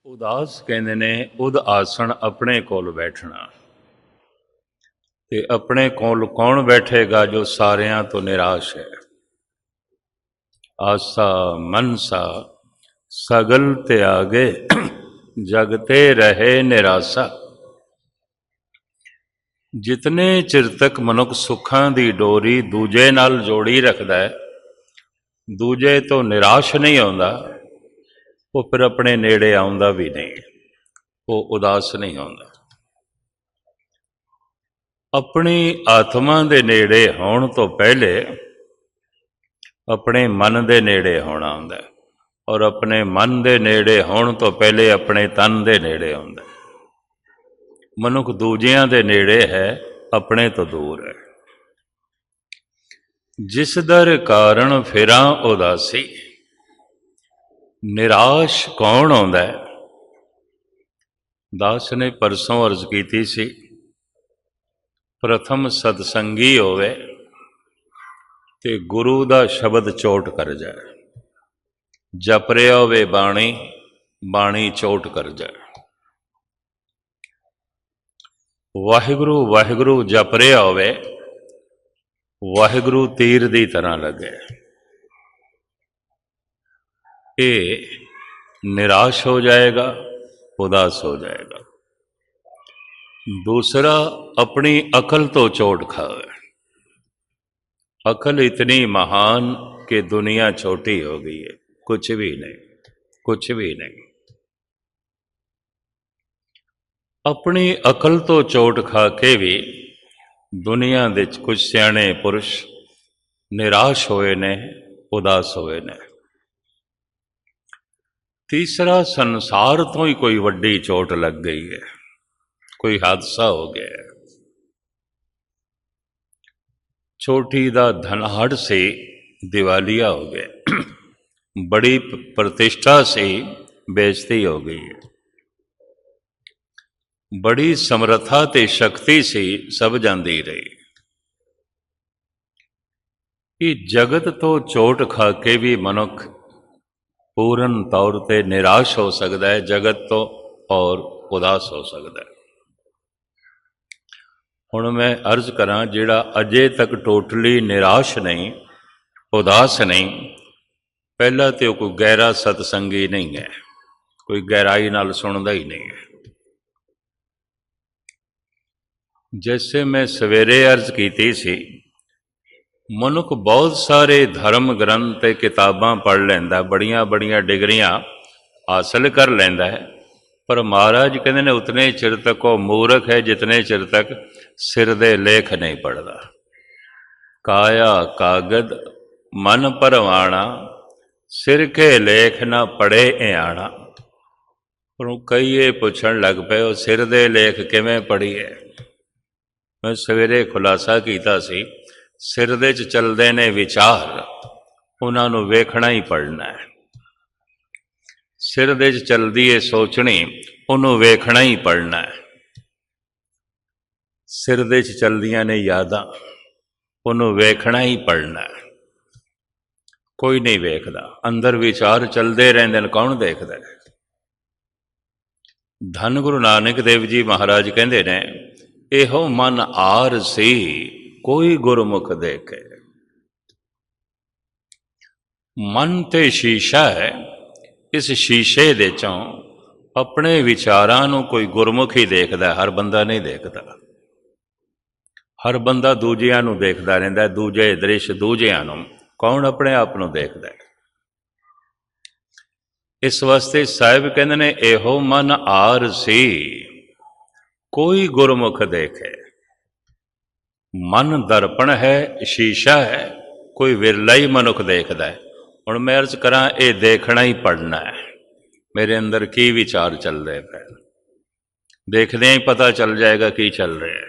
ਉਦਾਸ ਕਹਿੰਦੇ ਨੇ ਉਦ ਆਸਣ ਆਪਣੇ ਕੋਲ ਬੈਠਣਾ। ਤੇ ਆਪਣੇ ਕੋਲ ਕੌਣ ਬੈਠੇਗਾ ਜੋ ਸਾਰਿਆਂ ਤੋਂ ਨਿਰਾਸ਼ ਹੈ। ਆਸਾ ਮਨਸਾ ਸਗਲ ਤਿਆਗੇ ਜਗ ਤੇ ਰਹੇ ਨਿਰਾਸਾ। ਜਿਤਨੇ ਚਿਰ ਤੱਕ ਮਨੁੱਖ ਸੁੱਖਾਂ ਦੀ ਡੋਰੀ ਦੂਜੇ ਨਾਲ ਜੋੜੀ ਰੱਖਦਾ ਹੈ, ਦੂਜੇ ਤੋਂ ਨਿਰਾਸ਼ ਨਹੀਂ ਆਉਂਦਾ, ਉਹ ਫਿਰ ਆਪਣੇ ਨੇੜੇ ਆਉਂਦਾ ਵੀ ਨਹੀਂ, ਉਹ ਉਦਾਸ ਨਹੀਂ ਆਉਂਦਾ। ਆਪਣੀ ਆਤਮਾ ਦੇ ਨੇੜੇ ਹੋਣ ਤੋਂ ਪਹਿਲੇ ਆਪਣੇ ਮਨ ਦੇ ਨੇੜੇ ਹੋਣਾ ਹੁੰਦਾ, ਔਰ ਆਪਣੇ ਮਨ ਦੇ ਨੇੜੇ ਹੋਣ ਤੋਂ ਪਹਿਲੇ ਆਪਣੇ ਤਨ ਦੇ ਨੇੜੇ ਆਉਂਦਾ। ਮਨੁੱਖ ਦੂਜਿਆਂ ਦੇ ਨੇੜੇ ਹੈ, ਆਪਣੇ ਤੋਂ ਦੂਰ ਹੈ। ਜਿਸ ਦਰ ਕਾਰਨ ਫਿਰਾਂ ਉਦਾਸੀ, ਨਿਰਾਸ਼ ਕੌਣ ਆਉਂਦਾ ਹੈ? ਦਾਸ ਨੇ ਪਰਸੋਂ ਅਰਜ਼ ਕੀਤੀ ਸੀ, ਪ੍ਰਥਮ ਸਤਸੰਗੀ ਹੋਵੇ ਤੇ ਗੁਰੂ ਦਾ ਸ਼ਬਦ ਚੋਟ ਕਰ ਜਾਏ। ਜਪ ਰਿਹਾ ਹੋਵੇ ਬਾਣੀ, ਬਾਣੀ ਚੋਟ ਕਰ ਜਾਏ। ਵਾਹਿਗੁਰੂ ਵਾਹਿਗੁਰੂ ਜਪ ਰਿਹਾ ਹੋਵੇ, ਵਾਹਿਗੁਰੂ ਤੀਰ ਦੀ ਤਰ੍ਹਾਂ ਲੱਗੇ। ਇਹ ਨਿਰਾਸ਼ ਹੋ ਜਾਏਗਾ, ਉਦਾਸ ਹੋ ਜਾਏਗਾ। दूसरा, अपनी अकल तो चोट खावे। अकल इतनी महान कि दुनिया छोटी हो गई है, कुछ भी नहीं, कुछ भी नहीं। अपनी अकल तो चोट खा के भी दुनिया दे कुछ सियाणे पुरुष निराश होए ने, उदास होए ने। तीसरा, संसार तो ही कोई वड्डी चोट लग गई है, कोई हादसा हो गया। छोटी दा धनहड़ से दिवालिया हो गया, बड़ी प्रतिष्ठा से बेइज्जती हो गई है, बड़ी समर्था ते शक्ति से सब जाती रही। ये जगत तो चोट खा के भी मनुख पूर्ण तौर पर निराश हो सकता है, जगत तो और उदास हो सकता है। ਹੁਣ मैं अर्ज करा, ਜਿਹੜਾ अजे तक टोटली निराश नहीं, उदास नहीं, पहला तो कोई गहरा सतसंगी नहीं है, कोई गहराई नाल सुनता ही नहीं है। जैसे मैं सवेरे अर्ज की सी, मनुख बहुत सारे धर्म ग्रंथ ते किताबां पढ़ लैंदा, बड़ियां बड़ियां डिग्रियां हासिल कर लैंदा है, पर महाराज कहते ने उतने चिर तक वो मूर्ख है जितने चिर तक सिर दे लेख नहीं पढ़ता। काया कागद मन परवाना, सिर के लेख ना पढ़े आना। पर कई ये पूछण लग पे वो सिर दे लेख किवें पढ़ी है। मैं सवेरे खुलासा किया सी, सिर दे च चलदे ने विचार, उन्हां नूं वेखना ही पढ़ना है। सिर दे च चलदी है सोचनी, उन्होंने वेखना ही पढ़ना है। सिर दे च चलदियां ने यादां, उन्होंने वेखना ही पढ़ना है। कोई नहीं वेखदा, अंदर विचार चलते रहंदे ने, कौन देखदा है? धन गुरु नानक देव जी महाराज कहंदे ने, एहो मन आर सी कोई गुरमुख देखे। मन ते शीशा है, इस शीशे दे चों अपने विचारां नूं कोई गुरमुख ही देखदा, हर बंदा नहीं देखदा। हर बंदा दूजियां नूं देखदा रहिंदा, दूजे दृश्य दूजियां नूं, कौन अपने आप नूं देखदा है? इस वास्ते साहिब कहंदे ने, एहो मन आर सी कोई गुरमुख देखे। मन दर्पण है, शीशा है, कोई विरला ही मनुख देखदा है। हुण मैं अर्ज करा, ये देखना ही पढ़ना है, मेरे अंदर की विचार चल रहे पे, देखदे ही पता चल जाएगा की चल रहा है,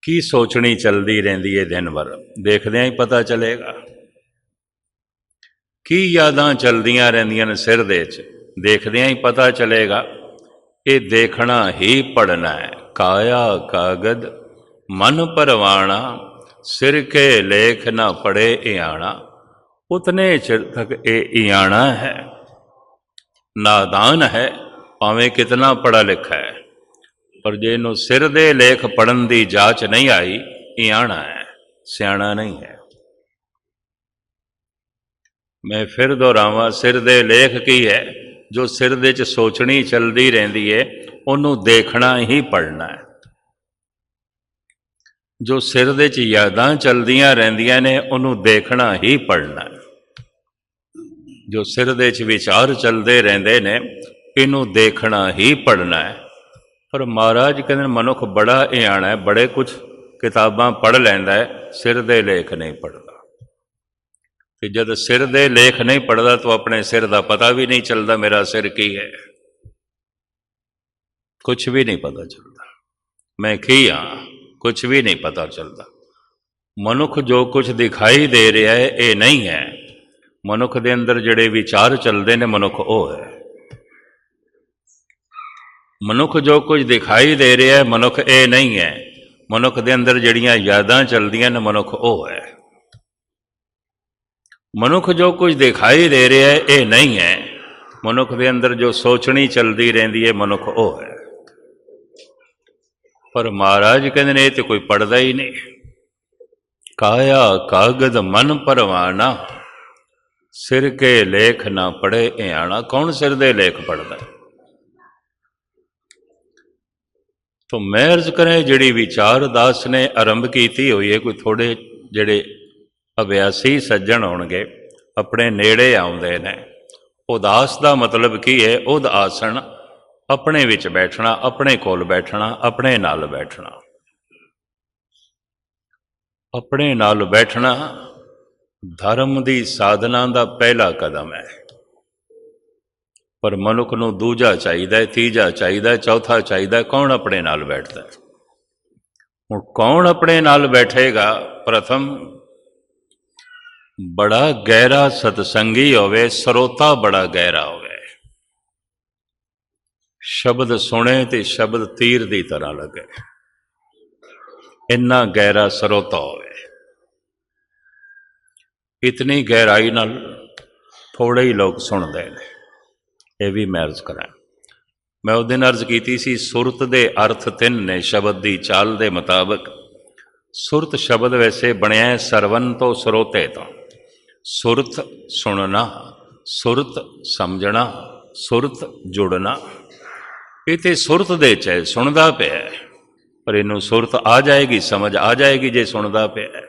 की सोचनी चलती रहिंदी है दिन भर, देखदे ही पता चलेगा। की यादां चलदियां रहिंदियां ने सिर दे च, देखदे ही पता चलेगा। ये देखना ही पढ़ना है। काया कागद मन परवाना, सिर के लेख ना पढ़े आना। उतने चिर तक ये आना है, नादान है भावें कितना पढ़ा लिखा है, पर जे इनू सिर दे लेख पढ़न की जाच नहीं आई, इयाना है, सियाणा नहीं है। मैं फिर दोहरावां, सिर दे लेख की है? जो सिर दे च सोचनी चलती रहिंदी है, उन्हों देखना ही पढ़ना है। जो सिर दे च यादां चलदियां रहिंदियां ने, उन्हों देखना ही पढ़ना है। जो सिर दे च विचार चलते रहंदे ने, इनू देखना ही पढ़ना है। पर महाराज कहते मनुख बड़ा इयाना है, बड़े कुछ किताबां पढ़ लैंदा है, सिर दे लेख नहीं पढ़ता। कि जब सिर दे लेख नहीं पढ़ता तो अपने सिर का पता भी नहीं चलता, मेरा सिर की है, कुछ भी नहीं पता चलता, मैं की हाँ, कुछ भी नहीं पता चलता। मनुख जो कुछ दिखाई दे रहा है ये नहीं है, मनुख के अंदर जड़े विचार चलते हैं मनुख वो है। मनुख जो कुछ दिखाई दे रहा है मनुख ये नहीं है, मनुख के अंदर जड़ियां यादां चलदियां ने मनुख वो है। मनुख जो कुछ दिखाई दे रहा है ये नहीं है, मनुख के अंदर जो सोचनी चलती रहती है मनुख वो है। पर महाराज कहते ने तो कोई पढ़ता ही नहीं। काया कागद मन परवाना, सिर के लेख ना पढ़े इयाना। कौन सिर दे लेख पढ़ता है? तो मैं अर्ज करें जिहड़ी विचार दास ने आरंभ की हुई है, कोई थोड़े जिहड़े अभ्यासी सज्जन होणगे अपने नेड़े आउंदे ने। उदास का मतलब की है? उद आसन, अपने विच बैठना, अपने कोल बैठना, अपने नाल बैठना। अपने नाल बैठना धर्म की साधना का पहला कदम है। पर मनुख नूं दूजा चाहिए, तीजा चाहिए, चौथा चाहिए। कौन अपने नाल बैठता है? हुण कौन अपने नाल बैठेगा? प्रथम बड़ा गहरा सतसंगी होवे, सरोता बड़ा गहरा होवे, शब्द सुने तो शब्द तीर की तरह लगे, इन्ना गहरा सरोता होवे। इतनी गहराई नाल थोड़े ही लोग सुनते हैं, ये भी मैं अर्ज करा। मैं उस दिन अर्ज की सी, सुरत दे अर्थ तीन ने शब्द की चाल के मुताबिक। सुरत शब्द वैसे बनया सरवन तो सरोते तो। सुरत सुनना, सुरत समझना, सुरत जुड़ना। ये तो सुरत दे च है, सुनता पे है, पर इनू सुरत आ जाएगी, समझ आ जाएगी जे सुनता पे है।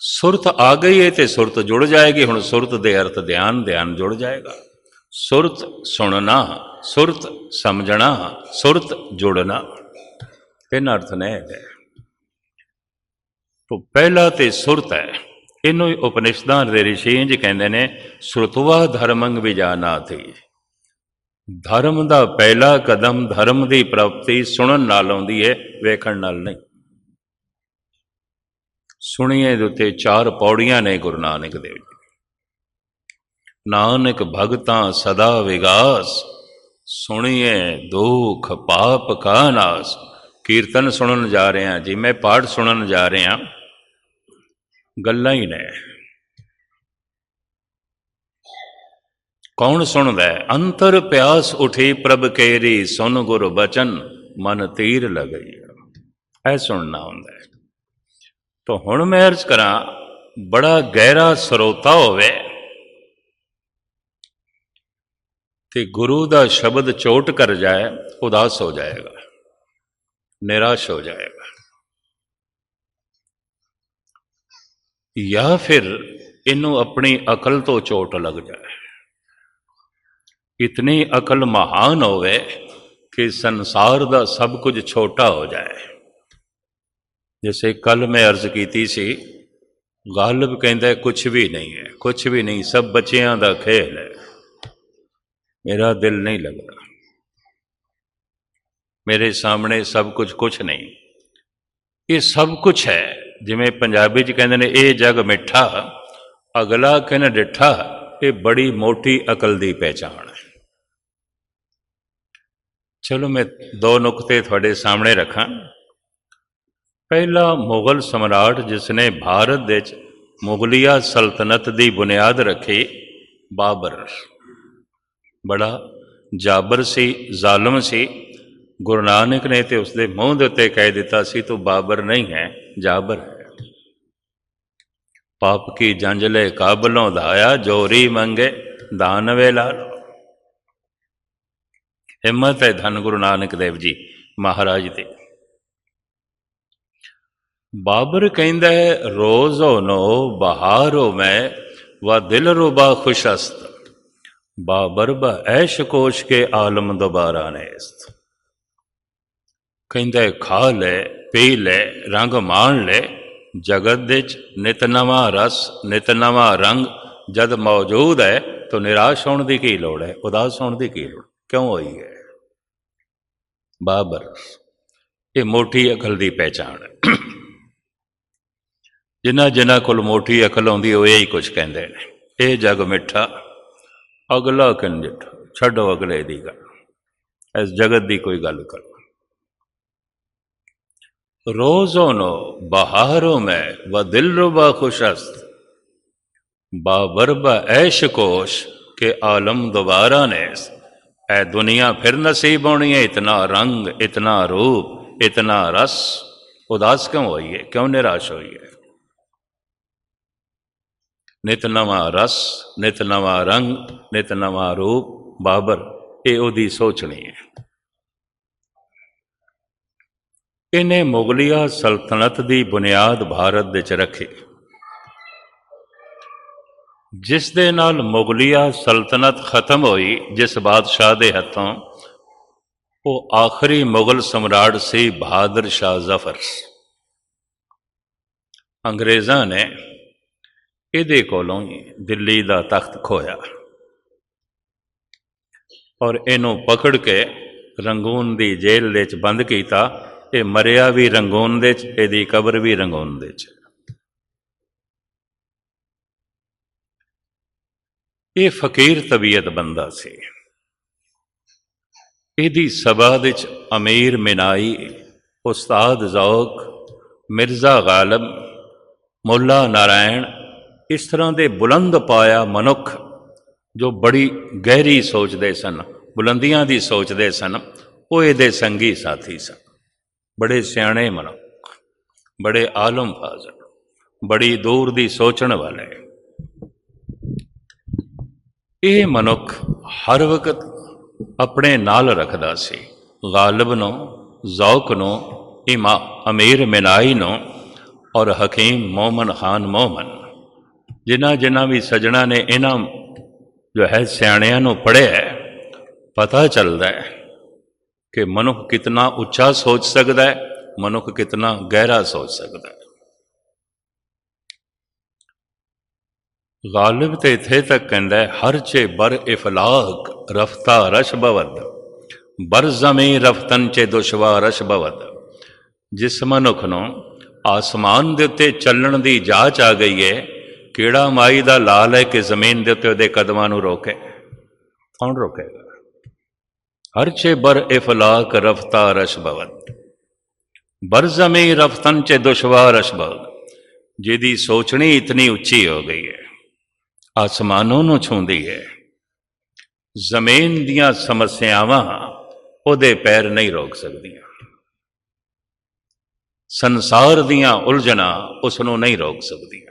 सुरत आ गई है तो सुरत जुड़ जाएगी। हुण सुरत दे अर्थ ध्यान, ध्यान जुड़ जाएगा। सुरत सुनना, सुरत समझना, सुरत जुड़ना, तीन अर्थ ने। तो पहला तो सुरत है। इनू उपनिषदां दे ऋषि इंज कहंदे ने, श्रुतवा धर्मंग विजाना थी। धर्म का पहला कदम, धर्म की प्राप्ति सुनन नाल आउंदी है, वेखण नाल नहीं। सुनिए दे उत्ते 4 पौड़ियां ने गुरु नानक देव जी। नानक भगतां सदा विगास, सुनिए दुख पाप का नास। कीर्तन सुनन जा रहे हैं जी, मैं पाठ सुनन जा रहे हैं, गल्लां ही ने। कौन सुनदा है? अंतर प्यास उठी प्रभ केरी, सुन गुरु बचन मन तीर लगई। ऐ सुनना हुंदा है। तो हुण मैं अर्ज करा, बड़ा गहरा सरोता होवे कि गुरु का शब्द चोट कर जाए, उदास हो जाएगा, निराश हो जाएगा। या फिर इनू अपनी अकल तो चोट लग जाए। इतनी अकल महान होवे कि संसार का सब कुछ छोटा हो जाए। जैसे कल मैं अर्ज की सी, गालिब कहता कुछ भी नहीं है, कुछ भी नहीं, सब बच्चियां का खेल है, मेरा दिल नहीं लगता, मेरे सामने सब कुछ कुछ नहीं। ये सब कुछ है, जिमें पंजाबी च कहते हैं ये जग मिठा, अगला कहना डिठा। ये बड़ी मोटी अकल की पहचान है। चलो मैं 2 नुकते थोड़े सामने रखा। पहला, मुगल सम्राट जिसने भारत देश मुगलिया सल्तनत की बुनियाद रखी, बाबर। बड़ा जाबर सी, जालम सी। गुरु नानक ने तो उसके मूँह के उत्ते कह दिता सी, तू बाबर नहीं है, जाबर है। पाप की जंजले काबलों धाया, जोरी मंगे दानवे लालो। हिम्मत है धन गुरु नानक देव जी महाराज दी। बाबर कहंदा है, रोज़ो नो बहारो में व दिल रुबा खुशस्त, बाबर ब ऐश कोश के आलम दोबारा नेस्त। कहंदा है, खा ले पी ले रंग मान ले, जगत विच नित नवा रस नित नवा रंग जद मौजूद है, तो निराश होने की की लोड़ है, उदास होने की की लोड़ क्यों हुई है। बाबर ये मोटी अकल की पहचान है। जिन्ना जिन्ना कोल मोटी अकल आउंदी वो यही कुछ कहते हैं, ये जग मिठा अगला कंजट, छड्डो अगले की गल, इस जगत की कोई गल करो। रोज़ो नो बहारों में व दिल रुबा खुशस्त, बाबर ब ऐश कोश के आलम दोबारा ने। ऐ दुनिया फिर नसीब होनी है, इतना रंग इतना रूप इतना रस, उदास क्यों हुई है, क्यों निराश हुई है। नित नवा रस नित नवा रंग नित नवा रूप, बाबर ये ओदी सोचनी है। इन्हें मुगलिया सल्तनत की बुनियाद भारत विच रखी, जिस दे नाल मुगलिया सल्तनत खत्म हुई, जिस बादशाह के हथों, वो आखिरी मुगल सम्राट सी बहादुर शाह जफर। अंग्रेज़ां ने इहदे कोलों दिल्ली का तख्त खोया और इनू पकड़ के रंगून की जेल दे च बंद किया। ये मरिया भी रंगून दे च, इहदी कबर भी रंगून दे च। ये फकीर तबीयत बंदा सी। इहदी सभा दे च अमीर मिनाई, उस्ताद ज़ौक, मिर्ज़ा गालिब, मुला नारायण, इस तरह के बुलंद पाया मनुख जो बड़ी गहरी सोचते सन, बुलंदियां की सोचते सन, वो ये संगी साथी सन। बड़े सियाणे मनुख, बड़े आलम फाजल, बड़ी दूर की सोचने वाले। ये मनुख हर वक्त अपने नाल रखदा सी गालिब नो, ज़ौक नो, इमा अमीर मिनाई नो और हकीम मोमन खान मोमन। जिन्हां जिन्हां भी सजना ने इन्हां जो है सियाणियां नूं पढ़िया है, पता चलता है कि मनुख कितना उच्चा सोच सकता है, मनुख कितना गहरा सोच सकता है। गालिब तो इत्थे तक कहता है, हर चे बर इफलाक रफ्ता रश बवद, बर जमी रफ्तन चे दुशवा रश बवद। जिस मनुख नूं आसमान दे उत्ते चलण दी जाच आ गई है, किड़ा माई दा लाल है कि जमीन दे उत्ते उहदे कदमां नूं रोके, कौन रोकेगा। हर चे बर इफलाक रफ्ता रश बवद, बर जमी रफ्तन चे दुशवा रश बवद। जिहदी सोचनी इतनी उच्ची हो गई है, आसमानों नूं छूंदी है, जमीन दियां समस्यावां उहदे पैर नहीं रोक सकदियां, संसार दियां उलझना उसनों नहीं रोक सकदियां।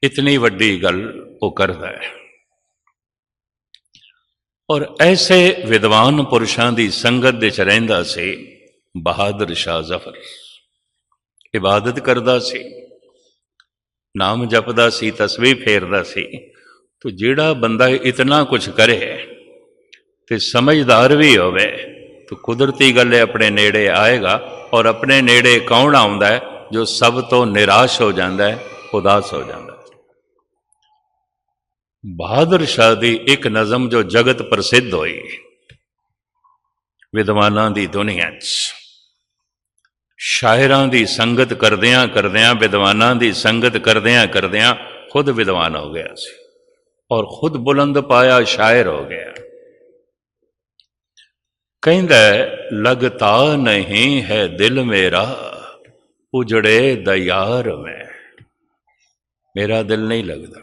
इतनी वड्डी गल वो करता है। और ऐसे विद्वान पुरुषों की संगत विच रहिंदा सी बहादुर शाह जफर। इबादत करदा सी, नाम जपदा सी, तस्बीह फेरदा सी। तो जिहड़ा बंदा इतना कुछ करे तो समझदार भी होवे, तो कुदरती गल अपने नेड़े आएगा। और अपने नेड़े कौन आउंदा है, जो सब तो निराश हो जाता है, उदास हो जाता है। बहादुर शाह की एक नज़म जो जगत प्रसिद्ध हुई विद्वानां की दुनिया च, शायरां की संगत करदियां करदियां, विद्वानां की संगत करदियां करदियां खुद विद्वान हो गया सी और खुद बुलंद पाया शायर हो गया। कहंदा लगता नहीं है दिल मेरा उजड़े दयार में, मेरा दिल नहीं लगता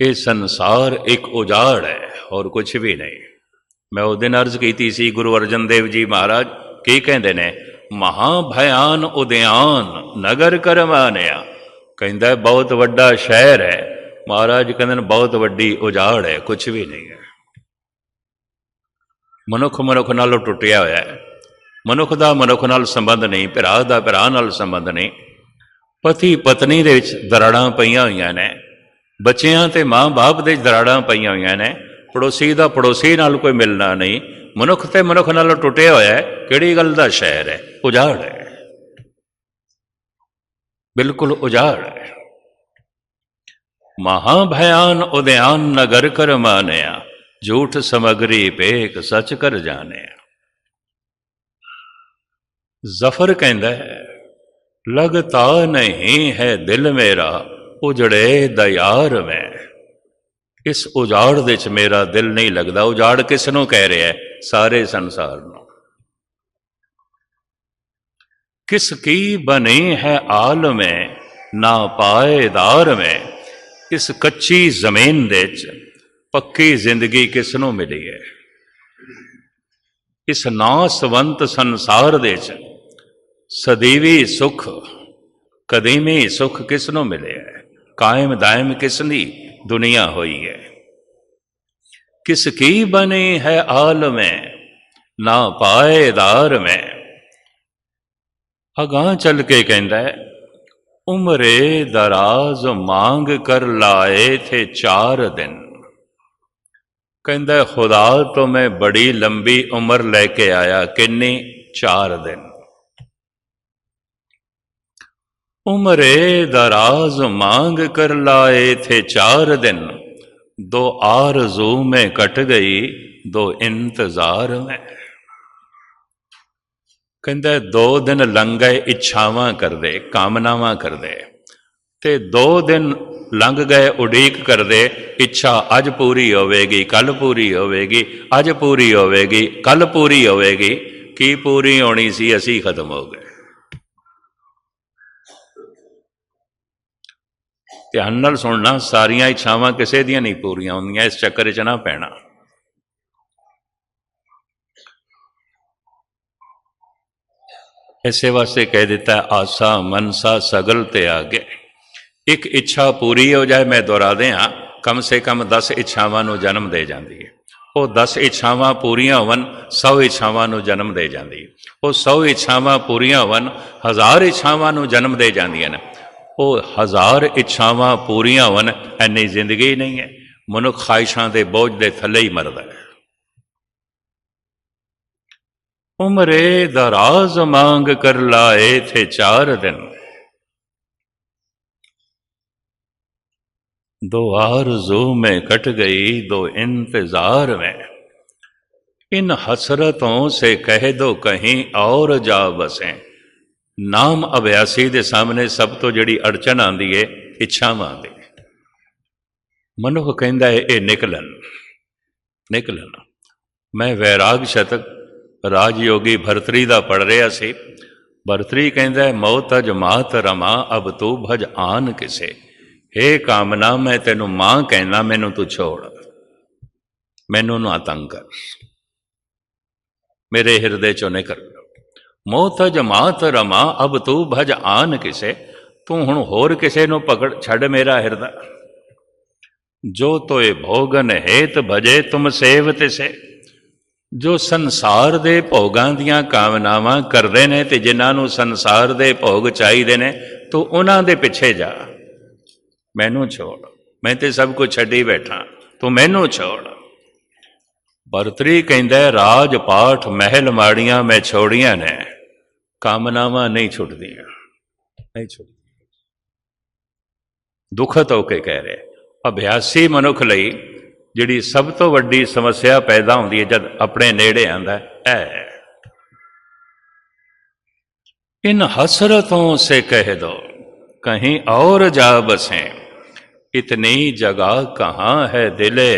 ये संसार एक उजाड़ है और कुछ भी नहीं। मैं उस दिन अर्ज की सी, गुरु अर्जन देव जी महाराज की कहते ने, महाभयान उद्यान नगर करमानिया। कहता बहुत वड्डा शहर है, महाराज कहते बहुत वड्डी उजाड़ है, कुछ भी नहीं है। मनुख मनुख नालों टुटिया होया है। मनुख दा मनुख नाल संबंध नहीं, भरा दा भरा नाल संबंध नहीं। पति पत्नी दे विच दराड़ां पईयां होईयां ने, बच्चियां ते मां बाप दे दराड़ां पईयां होईयां ने, पड़ोसी दा पड़ोसी नाल कोई मिलना नहीं। मनुख ते मनुख नालों टुटिया होया है। किहड़ी गल दा शहर है? उजाड़ है, बिल्कुल उजाड़ है। महाभयान उद्यान नगर कर मानिया, झूठ समगरी पेक सच कर जाने। जफर कहता है, लगता नहीं है दिल मेरा उजड़े दयार में। इस उजाड़ दे च मेरा दिल नहीं लगता। उजाड़ किसनों कह रहा है? सारे संसार नूं। किसकी बनी है आल में ना पाएदार में। इस कच्ची जमीन दे च पक्की जिंदगी किसनों मिली है? इस नासवंत संसार दे च सदीवी सुख कदीमी सुख किसनों मिले है? कायम दायम किसनी दुनिया हुई है? किसकी बनी है आल में ना पाएदार में। अगां चल के कहता है, उम्रे दराज मांग कर लाए थे 4 दिन। कहता खुदा तो मैं बड़ी लंबी उम्र लेके आया, किन्नी? 4 दिन। उम्रे दराज मांग कर लाए थे 4 दिन, 2 आरज़ू में कट गई 2 इंतजार में। कहता 2 दिन लंघ गए इच्छावां कर दे, कामनावां कर दे, ते 2 दिन लंघ गए उड़ीक कर दे। इच्छा अज पूरी होवेगी, कल पूरी होवेगी, अज पूरी होवेगी, कल पूरी होवेगी। की पूरी होनी सी, असी खत्म हो गए। ध्यान नाल सुनना, सारियां इच्छावां किसी दियां नहीं पूरियां होंदियां, इस चक्कर च ना पैना। इसे वास्ते कह देता है, आसा मनसा सगल ते आगे। एक इच्छा पूरी हो जाए, मैं दोहरा दें, कम से कम 10 इच्छावां नूं जन्म दे जाती है। वो 10 इच्छावां पूरियां होवन, 100 इच्छावां नूं जन्म दे जाती है। वो 100 इच्छावां पूरियां होवन, 1000 इच्छावां नूं जन्म दे जांदियां ने। वो 1000 इच्छावां पूरियां होवन, इन्नी जिंदगी नहीं है। मनुख ख्वाहिशां दे बोझ दे थले ही मरदा है। उम्रे दराज मांग कर लाए थे 4 दिन, 2 आरज़ू में कट गई 2 इंतजार में। इन हसरतों से कह दो कहीं और जा बसें। नाम अभ्यासी दे सामने सब तो जिहड़ी अड़चन आंदी है, इच्छावां दी। मनुख कहंदा है ये निकलन निकलन। मैं वैराग शतक राजयोगी भरतरी दा पढ़ रहा सी। भरतरी कहंदा है, मौत अज मात रमा अब तू भज आन किसे। हे कामना, मैं तेनू मां कहना, मैनू तू छोड़, मैनू ना तंग कर, मेरे हिरदे चो निकल। मौत अज मात रमा अब तू भज आन किसे। तू हुण होर किसे नू पकड़ छड़ मेरा हिरदा। जो तोए भोगन हेत भजे तुम सेव तिसे। जो संसार दे भोगां दियां कामनावां करदे ने ते जिन्हां नूं संसार दे भोग चाहीदे ने, तू उन्हां दे पिछे जा, मैनू छोड़। मैं ते सब कुछ छड्डी बैठा, तू मैनू छोड़। भरतरी कहंदा है, राज पाठ महल माड़ियां मैं छोड़ियां ने, कामनावां नहीं छुटदियां, नहीं छुटदियां। दुखत होके कह रहे, अभ्यासी मनुख लई जिहड़ी सब तो वड्डी समस्या पैदा होंदी है जब अपने नेड़े आंदा है, इन हसरतों से कह दो कहीं और जा बसें। इतनी जगह कहाँ है दिले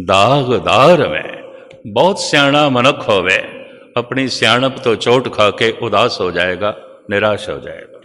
दागदार में। बहुत सियाणा मनुख होवे, अपनी सियाणप तो चोट खा के उदास हो जाएगा, निराश हो जाएगा।